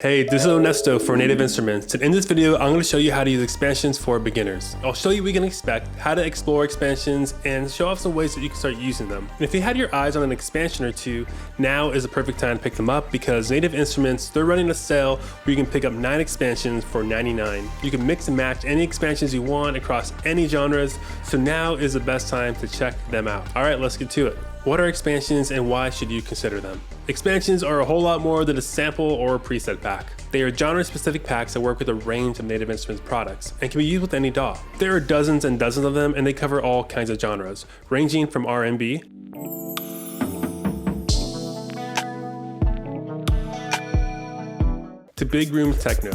Hey, this is Onesto for Native Instruments, and in this video I'm going to show you how to use expansions for beginners. I'll show you what you can expect, how to explore expansions, and show off some ways that you can start using them. And if you had your eyes on an expansion or two, now is the perfect time to pick them up because Native Instruments, they're running a sale where you can pick up 9 expansions for $99. You can mix and match any expansions you want across any genres, so now is the best time to check them out. Alright, let's get to it. What are expansions and why should you consider them? Expansions are a whole lot more than a sample or a preset pack. They are genre-specific packs that work with a range of Native Instruments products and can be used with any DAW. There are dozens and dozens of them and they cover all kinds of genres, ranging from R&B to big room techno,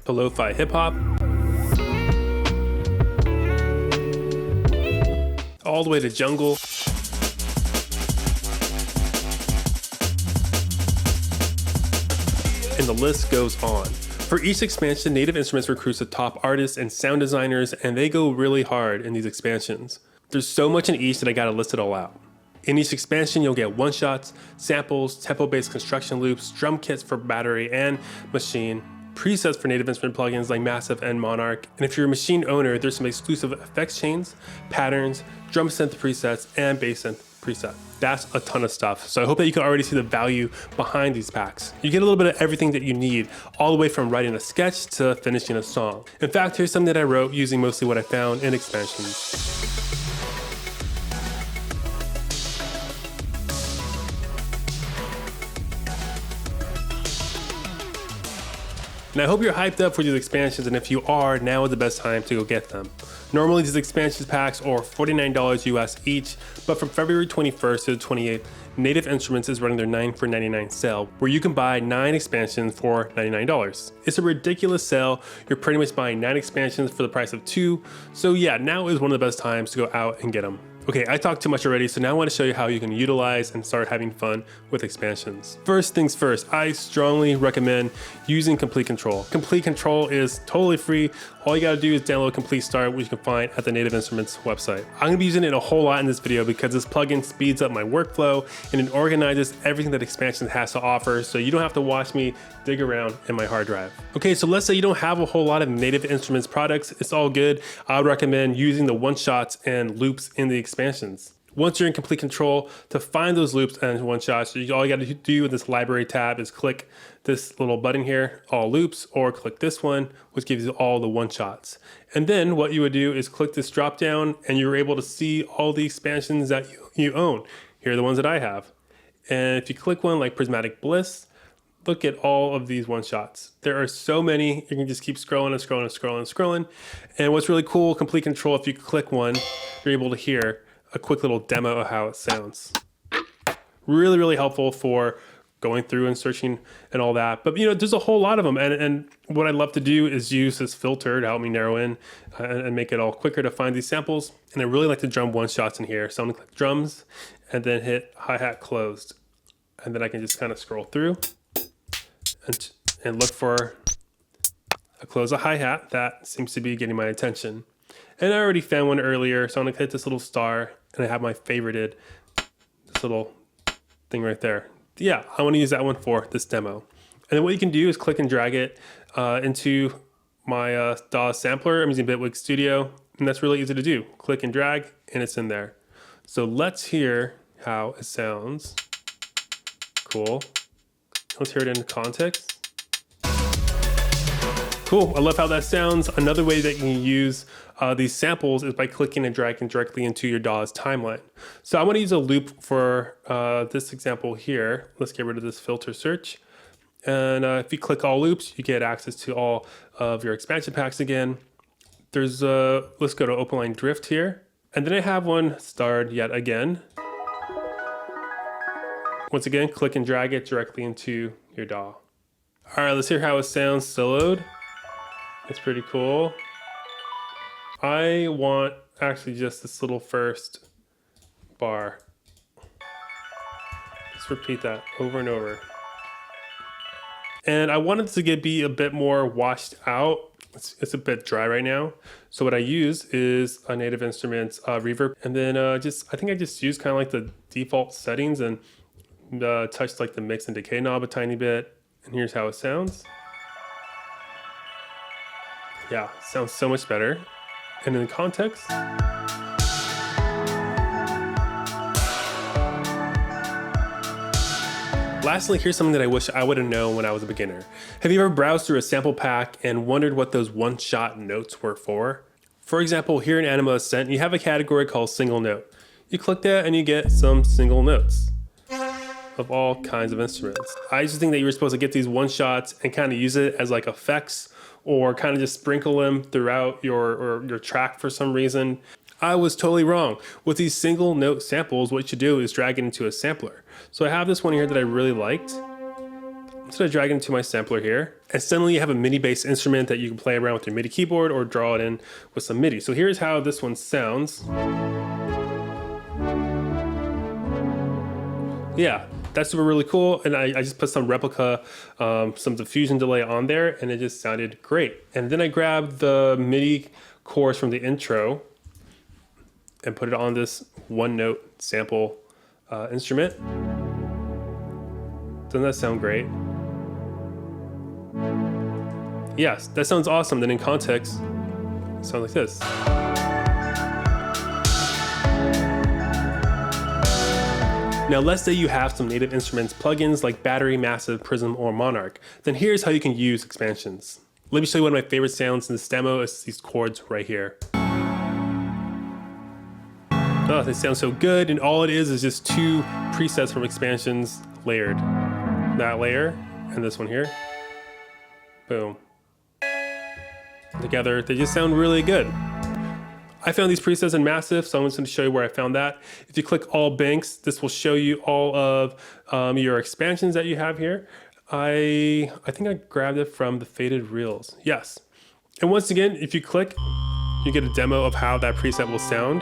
to lo-fi hip-hop, all the way to jungle, and the list goes on. For each expansion, Native Instruments recruits the top artists and sound designers, and they go really hard in these expansions. There's so much in each that I gotta list it all out. In each expansion, you'll get one-shots, samples, tempo-based construction loops, drum kits for battery and machine, presets for Native Instrument plugins like Massive and Monarch, and if you're a machine owner, there's some exclusive effects chains, patterns, drum synth presets, and bass synth preset. That's a ton of stuff, so I hope that you can already see the value behind these packs. You get a little bit of everything that you need, all the way from writing a sketch to finishing a song. In fact, here's something that I wrote using mostly what I found in expansions. And I hope you're hyped up for these expansions, and if you are, now is the best time to go get them. Normally these expansions packs are $49 US each, but from February 21st to the 28th, Native Instruments is running their 9 for $99 sale, where you can buy 9 expansions for $99. It's a ridiculous sale. You're pretty much buying 9 expansions for the price of 2, so yeah, now is one of the best times to go out and get them. Okay, I talked too much already, so now I want to show you how you can utilize and start having fun with expansions. First things first, I strongly recommend using Complete Control. Complete Control is totally free. All you gotta do is download Complete Start, which you can find at the Native Instruments website. I'm gonna be using it a whole lot in this video because this plugin speeds up my workflow and it organizes everything that Expansions has to offer, so you don't have to watch me dig around in my hard drive. Okay, so let's say you don't have a whole lot of Native Instruments products, it's all good. I would recommend using the one-shots and loops in the expansions. Once you're in Complete Control, to find those loops and one-shots, all you gotta do with this library tab is click this little button here, all loops, or click this one, which gives you all the one-shots. And then what you would do is click this drop down and you're able to see all the expansions that you own. Here are the ones that I have. And if you click one like Prismatic Bliss, look at all of these one-shots. There are so many, you can just keep scrolling and scrolling and scrolling and scrolling. And what's really cool, Complete Control, if you click one, you're able to hear a quick little demo of how it sounds. Really, really helpful for going through and searching and all that. But you know, there's a whole lot of them. And what I love to do is use this filter to help me narrow in and make it all quicker to find these samples. And I really like to drum one-shots in here. So I'm gonna click drums and then hit hi-hat closed. And then I can just kind of scroll through and look for a close a hi-hat that seems to be getting my attention. And I already found one earlier, so I'm gonna hit this little star and I have my favorited, this little thing right there. Yeah, I wanna use that one for this demo. And then what you can do is click and drag it into my DAW sampler. I'm using Bitwig Studio, and that's really easy to do. Click and drag, and it's in there. So let's hear how it sounds. Cool. Let's hear it in context. Cool, I love how that sounds. Another way that you can use these samples is by clicking and dragging directly into your DAW's timeline. So I want to use a loop for this example here. Let's get rid of this filter search. And if you click all loops, you get access to all of your expansion packs again. There's let's go to Open Line Drift here. And then I have one starred yet again. Once again, click and drag it directly into your DAW. All right, let's hear how it sounds soloed. It's pretty cool. I want actually just this little first bar. Just repeat that over and over. And I wanted to be a bit more washed out. It's a bit dry right now. So what I use is a Native Instruments reverb. And then I think I just use kind of like the default settings, and touched like the mix and decay knob a tiny bit, and here's how it sounds. Yeah, sounds so much better. And in context, lastly, here's something that I wish I would have known when I was a beginner. Have you ever browsed through a sample pack and wondered what those one-shot notes were for? For example, here in Anima Ascent, you have a category called single note. You click that and you get some single notes of all kinds of instruments. I used to think that you were supposed to get these one-shots and kind of use it as like effects, or kind of just sprinkle them throughout your track for some reason. I was totally wrong. With these single note samples, what you should do is drag it into a sampler. So I have this one here that I really liked. So I drag it into my sampler here, and suddenly you have a MIDI-based instrument that you can play around with your MIDI keyboard or draw it in with some MIDI. So here's how this one sounds. Yeah, that's super really cool, and I just put some replica, some diffusion delay on there, and it just sounded great. And then I grabbed the MIDI chorus from the intro and put it on this one note sample instrument. Doesn't that sound great? Yes, that sounds awesome. Then in context, it sounds like this. Now let's say you have some native instruments plugins like Battery, Massive, Prism, or Monarch. Then here's how you can use expansions. Let me show you one of my favorite sounds in this demo. It's these chords right here. Oh, they sound so good, and all it is just two presets from expansions layered. That layer and this one here. Boom. Together, they just sound really good. I found these presets in Massive, so I'm just going to show you where I found that. If you click all banks, this will show you all of your expansions that you have here. I think I grabbed it from the Faded Reels. Yes. And once again, if you click, you get a demo of how that preset will sound.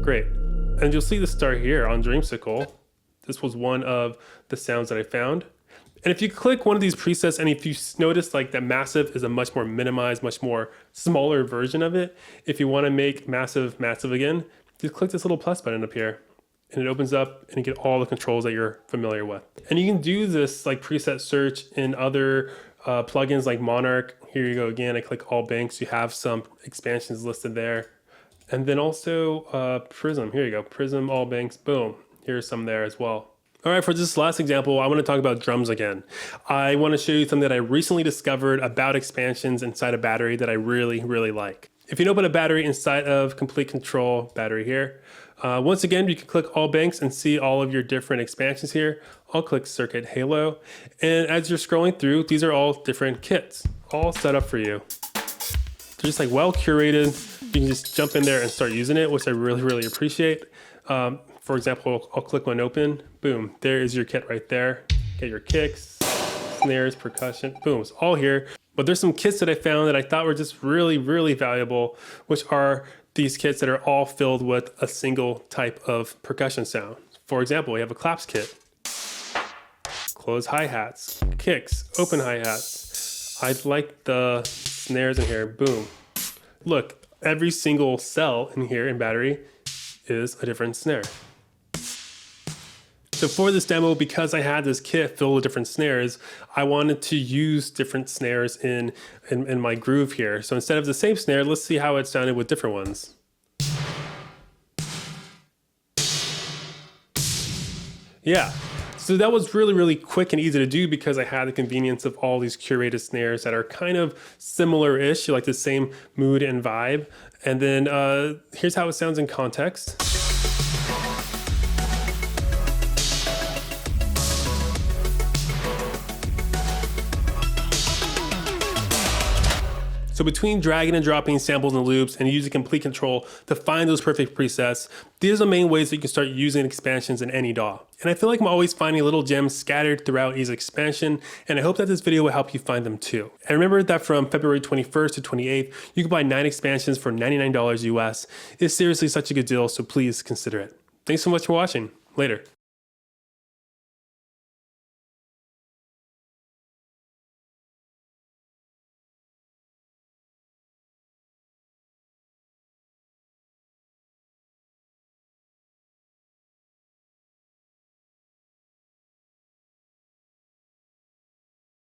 Great. And you'll see the start here on Dreamsicle. This was one of the sounds that I found. And if you click one of these presets, and if you notice like that Massive is a much more minimized, much more smaller version of it, if you want to make Massive massive again, just click this little plus button up here, and it opens up and you get all the controls that you're familiar with. And you can do this like preset search in other plugins like Monarch. Here you go again, I click all banks, you have some expansions listed there. And then also Prism, here you go, Prism, all banks, boom. Here's some there as well. All right, for this last example, I want to talk about drums again. I want to show you something that I recently discovered about expansions inside a battery that I really, really like. If you know about a battery inside of Complete Control battery here, once again, you can click all banks and see all of your different expansions here. I'll click Circuit Halo. And as you're scrolling through, these are all different kits, all set up for you. They're just like well curated. You can just jump in there and start using it, which I really, really appreciate. For example, I'll click one open, boom, there is your kit right there. Get your kicks, snares, percussion, boom, it's all here. But there's some kits that I found that I thought were just really, really valuable, which are these kits that are all filled with a single type of percussion sound. For example, we have a claps kit, close hi-hats, kicks, open hi-hats. I like the snares in here, boom. Look, every single cell in here in battery is a different snare. So for this demo, because I had this kit filled with different snares, I wanted to use different snares in my groove here. So instead of the same snare, let's see how it sounded with different ones. Yeah, so that was really, really quick and easy to do because I had the convenience of all these curated snares that are kind of similar-ish, like the same mood and vibe. And then here's how it sounds in context. So between dragging and dropping samples and loops and using Complete Control to find those perfect presets, these are the main ways that you can start using expansions in any DAW. And I feel like I'm always finding little gems scattered throughout each expansion, and I hope that this video will help you find them too. And remember that from February 21st to 28th, you can buy 9 expansions for $99 US. It's seriously such a good deal, so please consider it. Thanks so much for watching. Later.